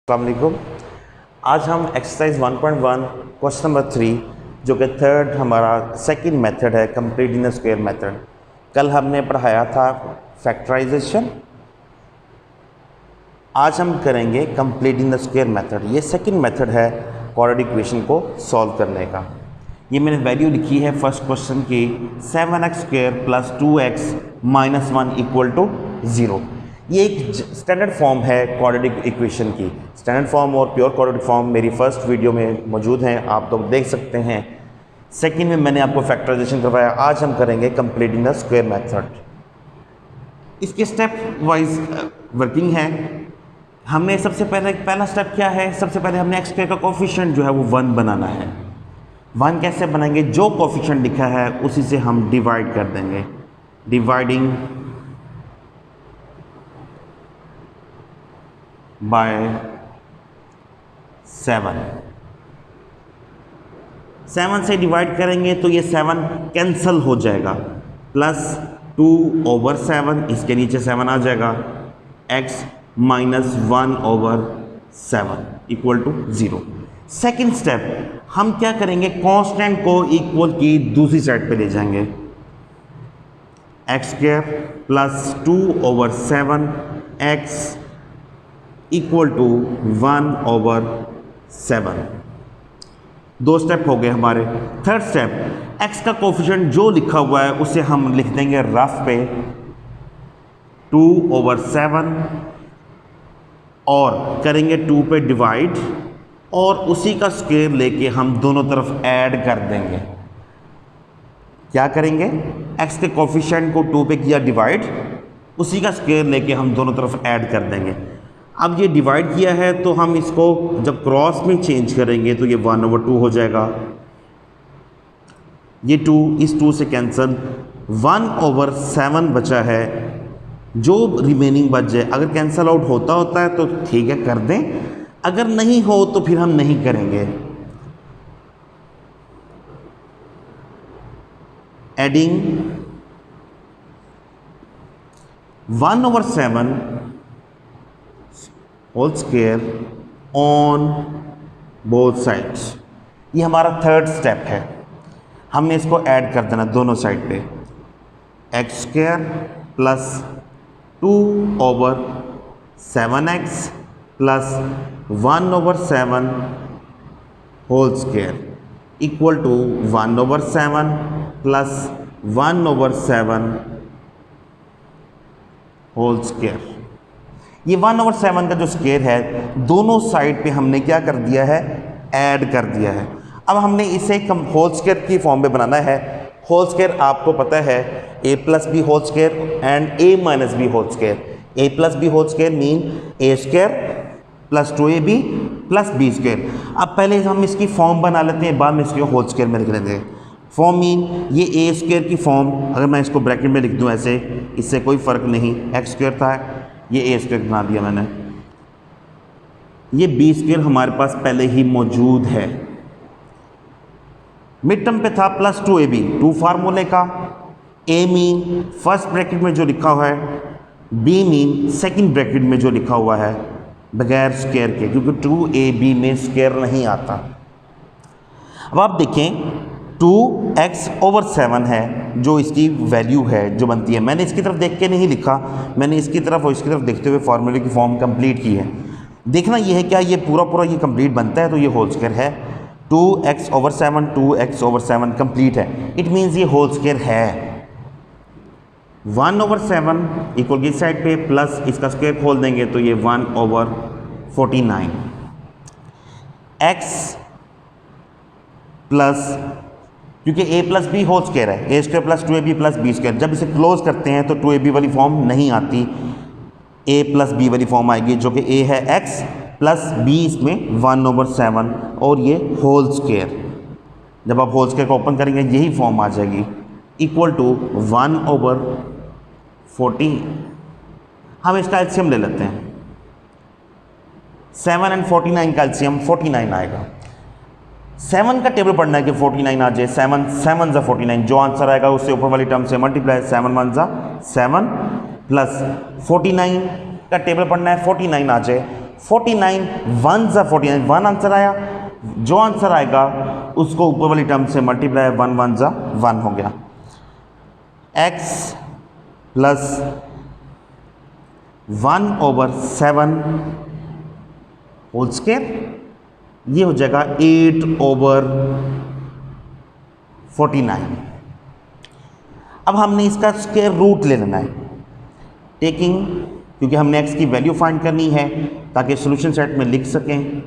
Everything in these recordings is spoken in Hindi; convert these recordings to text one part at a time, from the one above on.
अस्सलाम वालेकुम। आज हम एक्सरसाइज 1.1 क्वेश्चन नंबर 3 जो कि थर्ड हमारा सेकंड मेथड है कंप्लीट इन स्क्वायर मेथड। कल हमने पढ़ाया था फैक्टराइजेशन, आज हम करेंगे कंप्लीट इन स्क्वायर मेथड। ये सेकंड मेथड है क्वाड्रेटिक इक्वेशन को सॉल्व करने का। ये मैंने वैल्यू लिखी है फर्स्ट क्वेश्चन की 7x² plus 2x minus 1 equal to 0। ये एक स्टैंडर्ड फॉर्म है क्वाड्रेटिक इक्वेशन की। स्टैंडर्ड फॉर्म और प्योर क्वाड्रेटिक फॉर्म मेरी फर्स्ट वीडियो में मौजूद हैं, आप लोग देख सकते हैं। सेकंड में मैंने आपको फैक्टराइजेशन करवाया। आज हम करेंगे complete in the square method. इसके स्टेप वाइज वर्किंग है। हमने सबसे पहले पहला स्टेप क्या है, सबसे पहले हमने x² का कोफिशिएंट जो है वो 1 बनाना है। 1 कैसे बनाएंगे, जो कोफिशिएंट लिखा है उसी से हम डिवाइड कर देंगे। डिवाइडिंग बाय 7 से डिवाइड करेंगे तो ये 7 कैंसल हो जाएगा। प्लस 2/7, इसके नीचे 7 आ जाएगा। x minus 1/7 equal to 0। Second step हम क्या करेंगे, कांस्टेंट को इक्वल की दूसरी साइड पे ले जाएंगे। x² plus 2/7 x equal to 1/7। दो स्टेप हो गए हमारे। थर्ड स्टेप, x का कोफिशिएंट जो लिखा हुआ है उसे हम लिख देंगे रफ पे 2/7 और करेंगे 2 पे डिवाइड और उसी का स्क्वायर लेके हम दोनों तरफ ऐड कर देंगे। क्या करेंगे, x के कोफिशिएंट को 2 पे किया डिवाइड, उसी का स्क्वायर लेके हम दोनों तरफ ऐड कर देंगे। अब ये डिवाइड किया है तो हम इसको जब क्रॉस में चेंज करेंगे तो ये 1/2 हो जाएगा। ये 2 इस 2 से कैंसल, 1/7 बचा है। जो रिमेनिंग बच जाए, अगर कैंसल आउट होता है तो ठीक है कर दें, अगर नहीं हो तो फिर हम नहीं करेंगे। Adding 1/7 whole square on both sides. ये हमारा थर्ड स्टेप है। हमने इसको ऐड कर देना दोनों साइड पे। x² plus 2/7x plus 1/7 whole square equal to 1/7 plus 1/7 whole square. ये 1/7 का जो स्क्वायर है दोनों साइड पे हमने क्या कर दिया है, ऐड कर दिया है। अब हमने इसे होल स्क्वायर की फॉर्म में बनाना है। होल स्क्वायर आपको पता है a plus b whole square and a minus b whole square. a plus b whole square mean a² plus 2ab plus b²। अब पहले हम इसकी फॉर्म बना लेते हैं, बाद में इसके होल स्क्वायर में लिख लेंगे। फॉर्म मीन ये a² की फॉर्म, अगर मैं इसको ब्रैकेट में लिख दूँ ऐसे, इससे कोई फ़र्क नहीं। x² था, ये a² बना दिया मैंने। ये b² हमारे पास पहले ही मौजूद है। मिड टर्म पे था प्लस 2ab, 2 फार्मूले का। a मीन फर्स्ट ब्रैकेट में जो लिखा हुआ है, b मीन सेकंड ब्रैकेट में जो लिखा हुआ है बगैर स्क्वायर के, क्योंकि 2ab में स्क्वायर नहीं आता। अब आप देखें 2x/7 है जो इसकी वैल्यू है जो बनती है। मैंने इसकी तरफ देख के नहीं लिखा, मैंने इसकी तरफ और इसकी तरफ देखते हुए फार्मूले की फॉर्म कंप्लीट की है। देखना ये है क्या ये पूरा ये कंप्लीट बनता है, तो ये होल स्क्वायर है। 2x/7 कंप्लीट है, इट मीन्स ये होल स्क्वायर है। 1/7 इक्वल की साइड पे प्लस इसका स्क्वायर खोल देंगे तो ये 1/49 x प्लस, क्योंकि a plus b whole square है, a² plus 2ab plus b²। जब इसे क्लोज करते हैं तो 2ab वाली फॉर्म नहीं आती, a प्लस b वाली फॉर्म आएगी, जो कि a है x प्लस b इसमें 1/7 और ये होल स्क्वायर। जब आप होल स्क्वायर को ओपन करेंगे यही फॉर्म आ जाएगी, इक्वल टू 1/40। हम इसका एलसीएम ले लेते हैं। 7 and 49 का एलसीएम 49 आएगा। 7 का टेबल पढ़ना है कि 49 आ जाए। 7 ज़ा 49, जो आंसर आएगा उससे ऊपर वाली टर्म से मल्टीप्लाई। 7 1 ज़ा 7 प्लस 49 का टेबल पढ़ना है 49 आ जाए 49 वन ज़ा 49 वन आंसर आया, जो आंसर आएगा उसको ऊपर वाली टर्म से मल्टीप्लाई, वन वन ज़ा वन हो गया। x प्लस 1/7 होल स्क्वायर, ये हो जाएगा 8/49। अब हमने इसका स्क्वायर रूट ले लेना है, टेकिंग, क्योंकि हमने x की वैल्यू फाइंड करनी है ताकि सॉल्यूशन सेट में लिख सकें।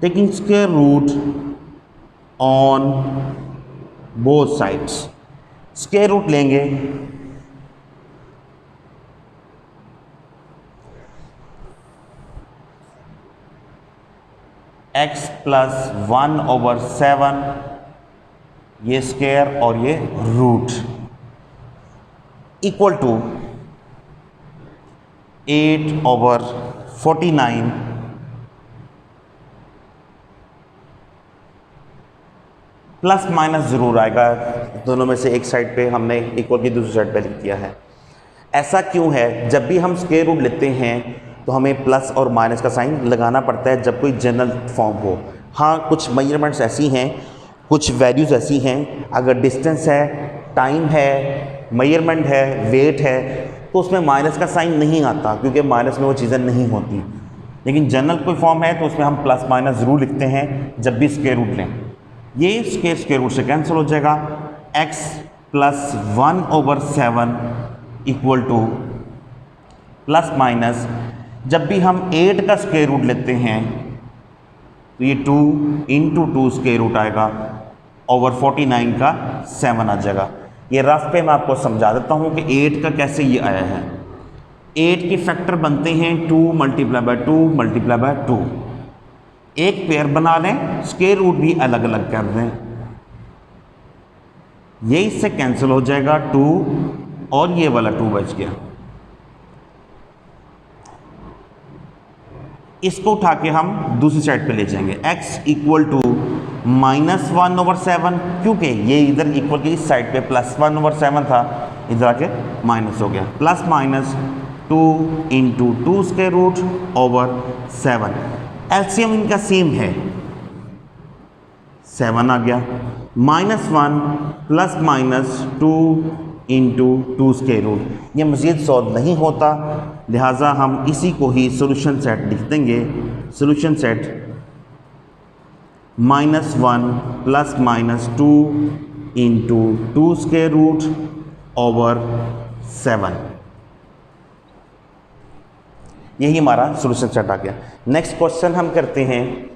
Taking square root on both sides, square root लेंगे x प्लस 1/7, ये स्क्वायर और ये root, equal to 8/49 plus minus ज़रूर आएगा, दोनों में से एक साइड पे हमने इक्वल की दूसरी साइड पे लिख दिया है। ऐसा क्यों है? जब भी हम स्क्वायर रूट लेते हैं तो हमें प्लस और माइनस का साइन लगाना पड़ता है जब कोई जनरल फॉर्म हो। हाँ, कुछ मेजरमेंट्स ऐसी हैं, कुछ वैल्यूज़ ऐसी हैं, अगर डिस्टेंस है, टाइम है, मेजरमेंट है, वेट है, तो उसमें माइनस का साइन नहीं आता क्योंकि माइनस में वो चीज़ें नहीं होती। लेकिन जनरल कोई फॉर्म है तो उसमें हम प्लस माइनस ज़रूर लिखते हैं जब भी स्क्वायर रूट लें। ये स्क्वायर रूट से कैंसिल हो जाएगा, x plus 1/7 equal to plus minus, जब भी हम 8 का स्क्वायर रूट लेते हैं तो ये 2 × 2 स्क्वायर रूट आएगा, ओवर 49 का 7 आ जाएगा। ये रफ पे मैं आपको समझा देता हूँ कि 8 का कैसे ये आया है। 8 के फैक्टर बनते हैं 2 × 2 × 2, एक पेयर बना लें, स्क्वायर रूट भी अलग अलग कर दें, ये इससे कैंसिल हो जाएगा 2 और ये वाला 2 बच गया। इसको उठा के हम दूसरी साइड पे ले जाएंगे, x इक्वल टू -1/7, क्योंकि ये इधर इक्वल की इस साइड पे +1/7 था, इधर आके माइनस हो गया, plus minus 2 × 2 square root over 7। LCM इनका सेम है, 7 आ गया, -1 प्लस माइनस 2 × 2 स्क्वायर रूट। ये मज़ीद सॉल्व नहीं होता, लिहाजा हम इसी को ही सॉल्यूशन सेट लिख देंगे। Solution set -1 plus minus 2 × 2 square root over 7, यही हमारा सॉल्यूशन सेट आ गया। नेक्स्ट क्वेश्चन हम करते हैं,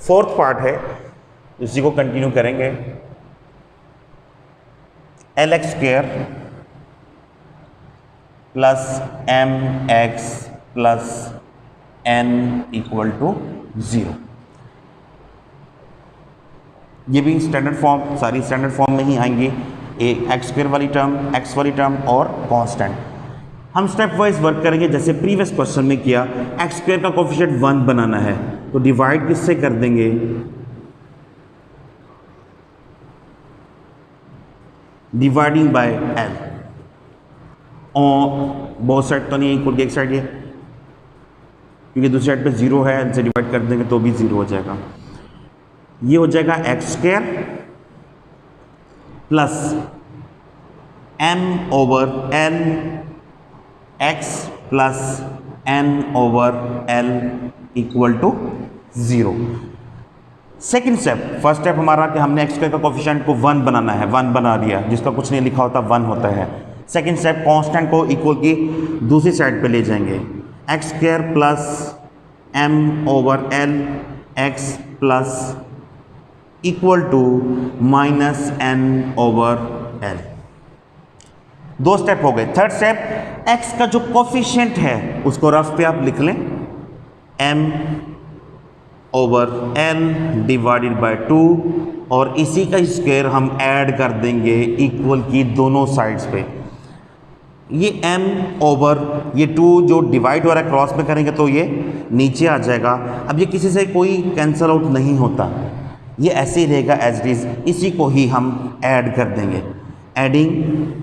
फोर्थ पार्ट है, इसी को कंटिन्यू करेंगे। LX² plus MX plus N equal to 0। ये भी स्टैंडर्ड फॉर्म, सारी स्टैंडर्ड फॉर्म में ही आएंगी, एक x² वाली टर्म, x वाली टर्म और कांस्टेंट। हम स्टेप वाइज वर्क करेंगे, जैसे प्रीवियस क्वेश्चन में किया। x² का कोफिशिएंट 1 बनाना है तो डिवाइड किससे कर देंगे, डिवाइडिंग बाय l। और बहुत साइड तो नहीं है इक्वल की, एक साइड ये, क्योंकि दूसरी साइड पे 0 है, इनसे डिवाइड कर देंगे तो भी 0 हो जाएगा। ये हो जाएगा x² plus m/l x plus n/l equal to 0। Second step, first step हमारा कि हमने x² का कोफिशिएंट को 1 बनाना है, 1 बना दिया, जिसका कुछ नहीं लिखा होता 1 होता है। सेकेंड स्टेप, कांस्टेंट को इक्वल की दूसरी साइड पे ले जाएंगे, x² plus m/l x plus equal to -n/l। 2 step हो गए। थर्ड स्टेप, x का जो कोफिशिएंट है उसको रफ पे आप लिख लें m over n divided by 2 और इसी का स्क्वायर हम ऐड कर देंगे इक्वल की दोनों साइड्स पे। ये m ओवर ये 2 जो डिवाइड हो रहा है क्रॉस में करेंगे तो ये नीचे आ जाएगा। अब ये किसी से कोई कैंसल आउट नहीं होता, ये ऐसे ही रहेगा एज इट इज, इसी को ही हम ऐड कर देंगे। Adding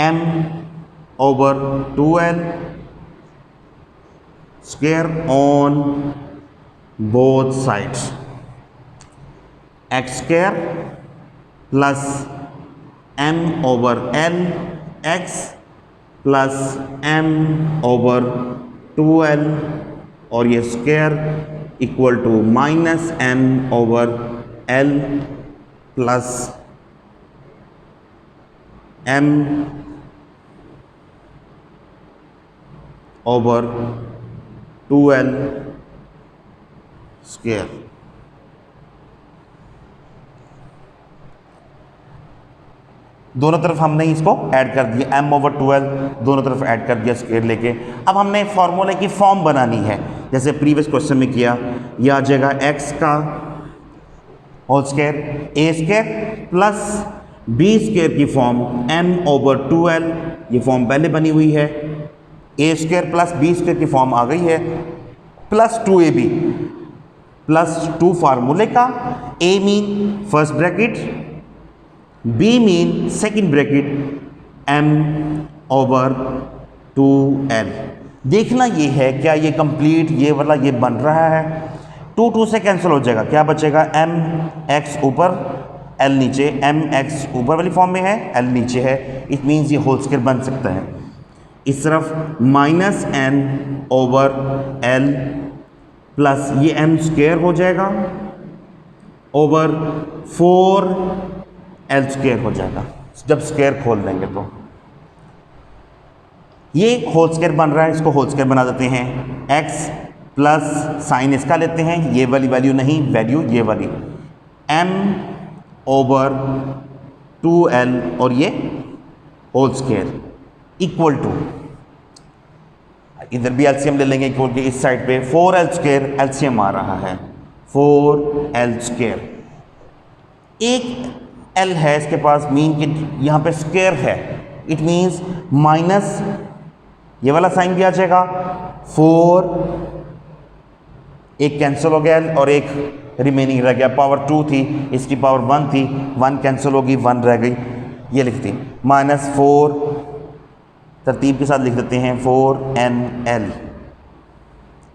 m over 2l square on both sides, x square plus m over l x plus m over 2l और ये square equal to minus m over l plus m over 2l square. दोनों तरफ हमने इसको ऐड कर दिया, m ओवर 12 दोनों तरफ ऐड कर दिया स्क्वायर लेके। अब हमने फॉर्मूले की फॉर्म बनानी है जैसे प्रीवियस क्वेश्चन में किया। ये आ जाएगा x का whole square a square plus b square की फॉर्म m ओवर 2l, ये फॉर्म पहले बनी हुई है। a square plus b square की फॉर्म आ गई है प्लस 2ab प्लस 2 फार्मूले का, a mean first bracket, b mean second bracket, m over 2l। देखना ये है क्या ये कंप्लीट ये वाला ये बन रहा है। 2 2 से कैंसिल हो जाएगा, क्या बचेगा m x ऊपर l नीचे, m x ऊपर वाली फॉर्म में है l नीचे है, इट मीन्स ये होल स्क्वायर बन सकता है। इस तरफ minus n over l plus ये m स्क्वायर हो जाएगा ओवर 4l स्क्वायर हो जाएगा जब स्क्वायर खोल देंगे तो। ये होल स्क्वायर बन रहा है, इसको होल स्क्वायर बना देते हैं। x प्लस साइन इसका लेते हैं, ये वाली वैल्यू नहीं, वैल्यू ये वाली m ओवर 2l और ये होल स्क्वायर इक्वल टू, इधर भी एलसीएम ले लेंगे इक्वल के इस साइड पे 4l स्क्वायर एलसीएम आ रहा है 4l स्क्वायर। एक l है इसके पास, मीन कि यहाँ पे स्क्वायर है, इट मीन्स माइनस ये वाला साइन भी आ जाएगा 4, एक कैंसिल हो गया और एक रिमेनिंग रह गया, पावर 2 थी इसकी पावर 1 थी, 1 कैंसिल होगी 1 रह गई, ये लिखती माइनस 4, तरतीब के साथ लिख देते हैं 4nl,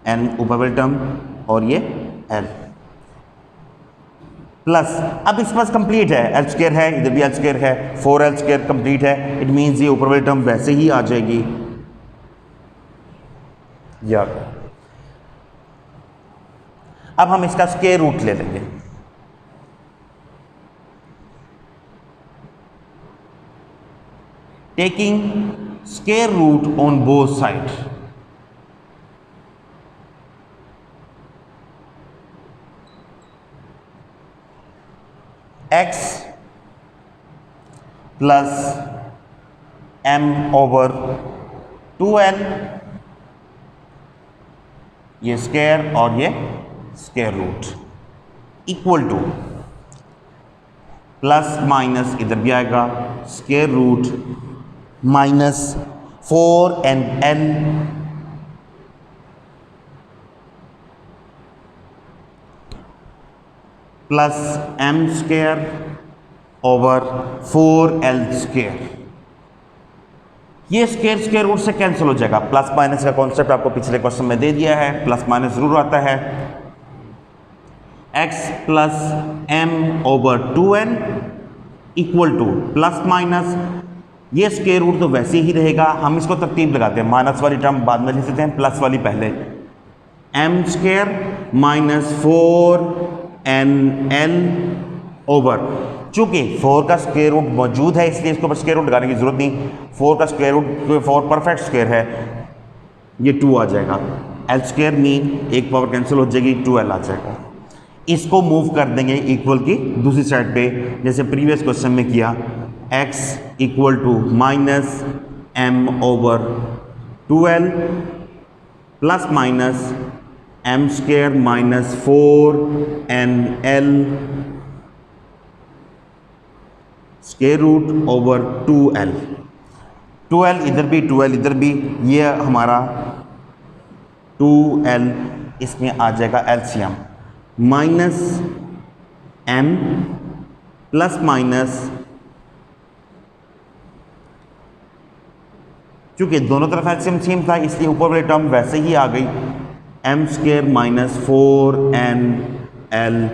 n ऊपर वाली टर्म और ये l प्लस, अब इस पास कंप्लीट है, l स्क्वायर है इधर भी l स्क्वायर है, 4l स्क्वायर कंप्लीट है, इट मीन्स ये ऊपर वाली टर्म वैसे ही आ जाएगी। या अब हम इसका स्क्वायर रूट ले लेंगे। Taking square root on both side, x plus m over 2l, ये स्क्वायर और ये square root equal to plus minus इधर भी आएगा square root minus 4nl plus m square over 4l square. ये स्क्वायर स्क्वायर रूट से कैंसिल हो जाएगा। प्लस माइनस का कॉन्सेप्ट आपको पिछले क्वेश्चन में दे दिया है, प्लस माइनस जरूर आता है। x plus m over 2n equal to plus minus, ये स्क्वायर रूट तो वैसे ही रहेगा, हम इसको तरतीब लगाते हैं, माइनस वाली टर्म बाद में लिख देते हैं, प्लस वाली पहले, m square minus 4nl over, चूंकि 4 का स्क्वायर रूट मौजूद है इसलिए इसको स्क्वायर रूट लगाने की जरूरत नहीं, 4 का स्क्वायर रूट 4 परफेक्ट स्क्वायर है, ये 2 आ जाएगा, l स्क्वायर मीन एक पावर कैंसिल हो जाएगी 2l आ जाएगा। इसको मूव कर देंगे इक्वल की दूसरी साइड पे, जैसे प्रीवियस क्वेश्चन में किया, x equal to minus m over 2l plus minus m square minus 4nl square root over 2l। 2l इधर भी 2l इधर भी, ये हमारा 2l इसमें आ जाएगा LCM minus m plus minus, क्योंकि दोनों तरफ एलसीएम सेम था इसलिए ऊपर वाली टर्म वैसे ही आ गई, m स्क्वायर माइनस 4nl,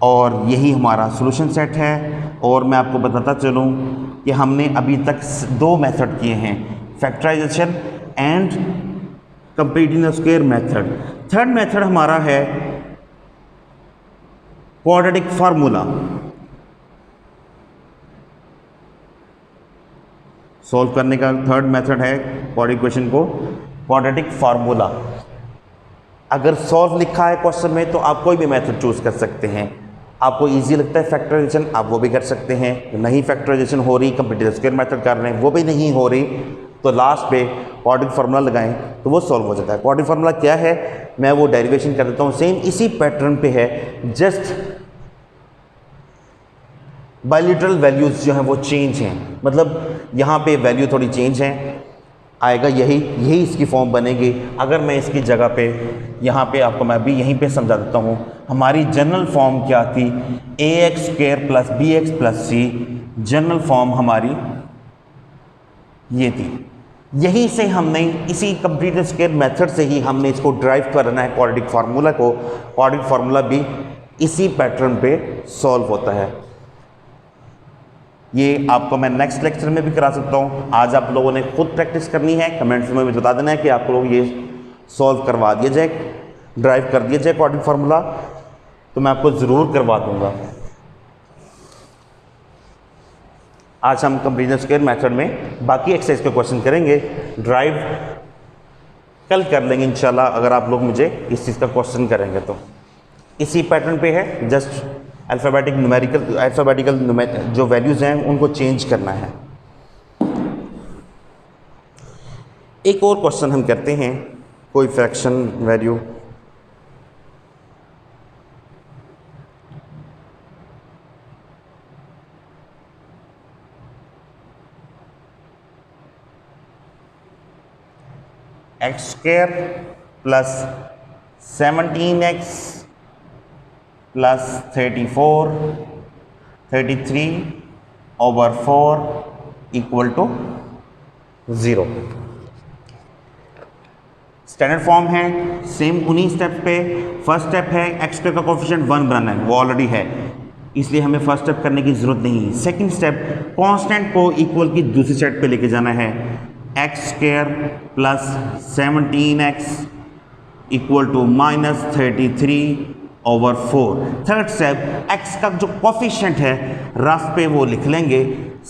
और यही हमारा सॉल्यूशन सेट है। और मैं आपको बताता चलूँ कि हमने अभी तक दो मेथड किए हैं, factorization and completing the square method. Third method हमारा है क्वाड्रेटिक फार्मूला। सॉल्व करने का थर्ड मेथड है क्वाड्रेटिक इक्वेशन को क्वाड्रेटिक फार्मूला। अगर सॉल्व लिखा है क्वेश्चन में तो आप कोई भी मेथड चूज कर सकते हैं। आपको इजी लगता है फैक्टराइजेशन, आप वो भी कर सकते हैं। नहीं फैक्टराइजेशन हो रही, कंप्लीट स्क्वायर मेथड कर रहे हैं, वो भी नहीं हो रही, तो लास्ट पे क्वाड्रेटिक फार्मूला लगाएं तो वो सॉल्व हो जाता है। क्वाड्रेटिक फार्मूला क्या है, मैं वो डेरिवेशन कर देता हूँ, सेम इसी पैटर्न पे है, जस्ट बायलिटरल वैल्यूज जो हैं वो चेंज हैं, मतलब यहाँ पे वैल्यू थोड़ी चेंज है, आएगा यही इसकी फॉर्म बनेगी। अगर मैं इसकी जगह पे यहाँ पे आपको मैं अभी यहीं पे समझा देता हूँ, हमारी जनरल फॉर्म क्या थी, ax square plus B X plus C, general form हमारी ये थी। यहीं से हमने इसी कंप्लीट स्क्वायर मेथड से ही हमने इसको ड्राइव करना है क्वाड्रेटिक फार्मूला को। क्वाड्रेटिक फार्मूला भी इसी पैटर्न पे सॉल्व होता है। ये आपको मैं नेक्स्ट लेक्चर में भी करा सकता हूँ। आज आप लोगों ने खुद प्रैक्टिस करनी है, कमेंट्स में बता देना है कि आप लोग ये सॉल्व करवा दिया जाए, ड्राइव कर दिया जाए क्वाड्रेटिक फार्मूला, तो मैं आपको ज़रूर करवा दूंगा। आज हम कंप्लीट स्क्वायर मेथड में बाकी एक्सरसाइज के क्वेश्चन करेंगे, ड्राइव कल कर लेंगे इंशाल्लाह, अगर आप लोग मुझे इस चीज़ का क्वेश्चन करेंगे तो। इसी पैटर्न पे है, जस्ट अल्फ़ाबेटिकल जो वैल्यूज़ हैं उनको चेंज करना है। एक और क्वेश्चन हम करते हैं, कोई fraction value, x square plus 17x plus 33 over 4 equal to 0। Standard form है, सेम उन्हीं स्टेप पे। फर्स्ट स्टेप है एक्स स्क्वायर का कोफिशिएंट 1 बनाना है, वो ऑलरेडी है, इसलिए हमें फर्स्ट स्टेप करने की ज़रूरत नहीं है। सेकंड स्टेप, कांस्टेंट को इक्वल की दूसरी साइड पे लेके जाना है, x square plus 17x equal to minus 33 over 4। Third step, x का जो कोफिशिएंट है रफ पे वो लिख लेंगे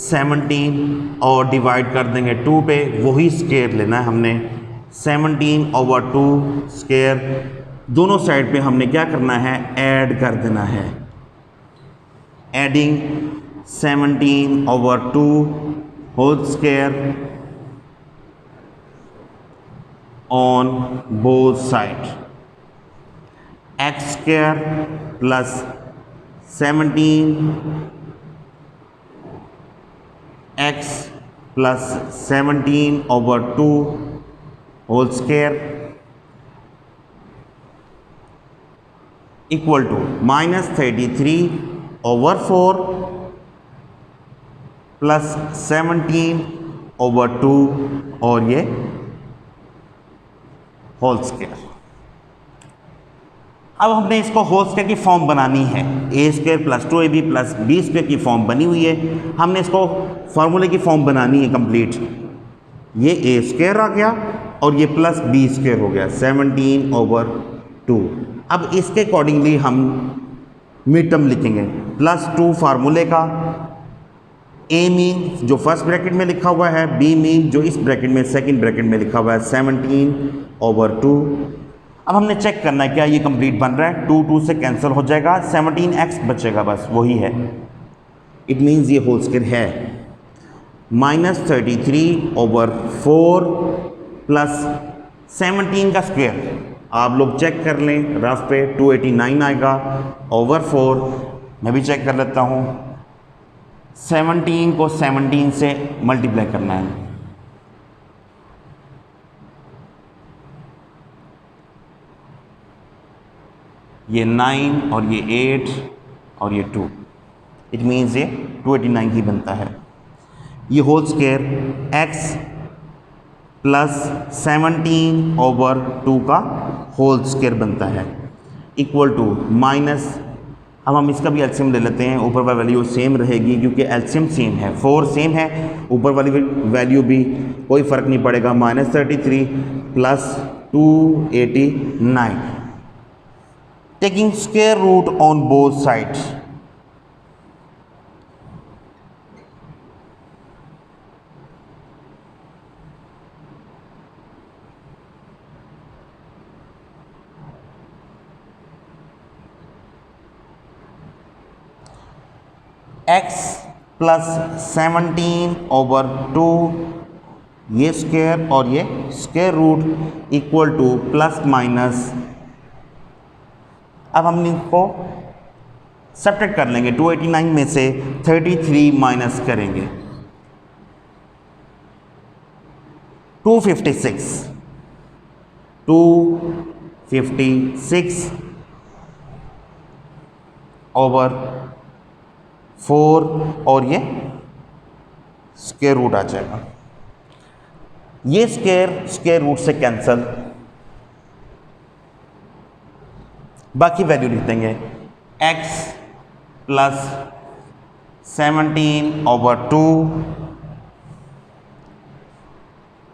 17 और डिवाइड कर देंगे 2 पे, वही स्क्वायर लेना है हमने, 17 ओवर 2 स्क्वायर। दोनों साइड पे हमने क्या करना है, ऐड कर देना है, adding 17 over 2 whole square on both sides, x square plus 17x plus 17 over 2 whole square equal to minus 33 over 4 plus 17 over 2 और ये होल स्क्वायर। अब हमने इसको होल स्क्वायर की फॉर्म बनानी है, A square plus 2ab plus B square की फॉर्म बनी हुई है, हमने इसको फार्मूले की फॉर्म बनानी है कंप्लीट। ये ए स्क्वायर आ गया और ये प्लस बी स्क्वायर हो गया 17 ओवर 2। अब इसके अकॉर्डिंगली हम मिड टर्म लिखेंगे, प्लस 2 फार्मूले का, ए मीन जो फर्स्ट ब्रैकेट में लिखा हुआ है, बी मीन जो इस ब्रैकेट में सेकंड ब्रैकेट में लिखा हुआ है 17 ओवर 2। अब हमने चेक करना है क्या ये कंप्लीट बन रहा है, 2 से कैंसिल हो जाएगा, 17x बचेगा, बस वही है, इट मीन्स ये होल स्क्वायर है। -33/4 प्लस 17 का स्क्वायर, आप लोग चेक कर लें रफ पे 289 आएगा ओवर 4। मैं भी चेक कर लेता हूँ, 17 को 17 से मल्टीप्लाई करना है, ये 9 और ये 8 और ये 2, इट मीन्स ये 289 ही बनता है। ये होल स्क्वायर x प्लस 17/2 का होल स्क्वायर बनता है इक्वल टू माइनस, अब हम इसका भी एलसीएम ले लेते हैं, ऊपर वाली वैल्यू सेम रहेगी क्योंकि एलसीएम सेम है, 4 सेम है, ऊपर वाली वैल्यू भी कोई फ़र्क नहीं पड़ेगा, -33 plus 289, taking square root on both sides. x plus 17/2 ये स्क्वायर और ये square root equal to plus minus, अब हम इनको सब्ट्रैक्ट कर लेंगे, 289 में से 33 माइनस करेंगे, 256 ओवर 4 और ये स्क्वायर रूट आ जाएगा, ये स्क्वायर रूट से कैंसल, बाकी वैल्यू लिख देंगे, x plus 17/2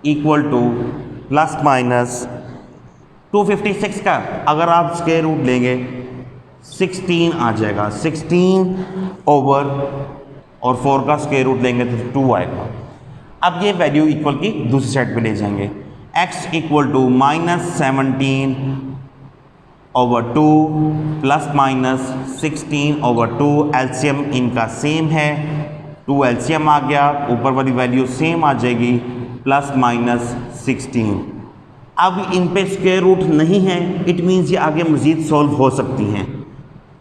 equal to plus minus 256 का अगर आप स्क्वायर रूट लेंगे 16 आ जाएगा, 16 ओवर और 4 का स्क्वायर रूट लेंगे तो 2 आएगा। अब ये वैल्यू इक्वल की दूसरी साइड पे ले जाएंगे, x equal to -17/2 plus minus 16/2, LCM इनका सेम है, 2 एलसीएम आ गया, ऊपर वाली वैल्यू सेम आ जाएगी, प्लस माइनस 16। अब इन पे स्क्वायर रूट नहीं है, इट मीन्स ये आगे मज़ीद सॉल्व हो सकती हैं,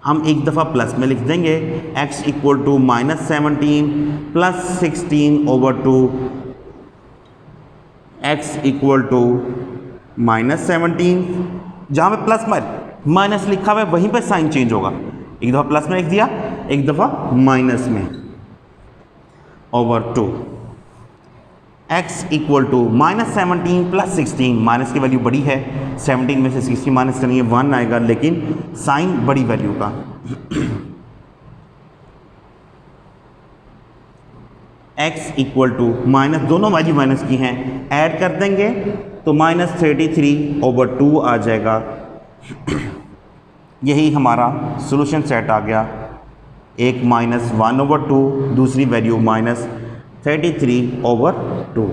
हम एक दफ़ा प्लस में लिख देंगे, x equal to -17 plus 16/2, x equal to -17, जहाँ पे प्लस माइनस लिखा हुआ है वहीं पे साइन चेंज होगा, एक दफ़ा प्लस में लिख दिया, एक दफ़ा माइनस में, over 2, x equal to -17 plus 16, minus की वैल्यू बड़ी है, 17 में से 16 माइनस करेंगे 1 आएगा, लेकिन साइन बड़ी वैल्यू का, x इक्वल टू माइनस, दोनों वैल्यू माइनस की हैं, ऐड कर देंगे तो -33/2 आ जाएगा, यही हमारा सॉल्यूशन सेट आ गया, एक -1/2, दूसरी वैल्यू -33/2।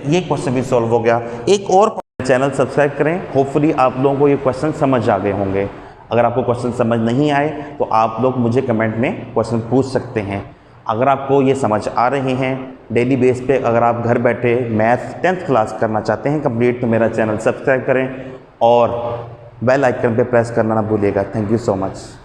ये क्वेश्चन भी सॉल्व हो गया। एक और चैनल सब्सक्राइब करें, होपफुली आप लोगों को ये क्वेश्चन समझ आ गए होंगे। अगर आपको क्वेश्चन समझ नहीं आए तो आप लोग मुझे कमेंट में क्वेश्चन पूछ सकते हैं। अगर आपको ये समझ आ रहे हैं डेली बेस पे, अगर आप घर बैठे मैथ्स 10th क्लास करना चाहते हैं कंप्लीट, तो मेरा चैनल सब्सक्राइब करें और बेल आइकन पे प्रेस करना ना भूलिएगा। Thank you so much.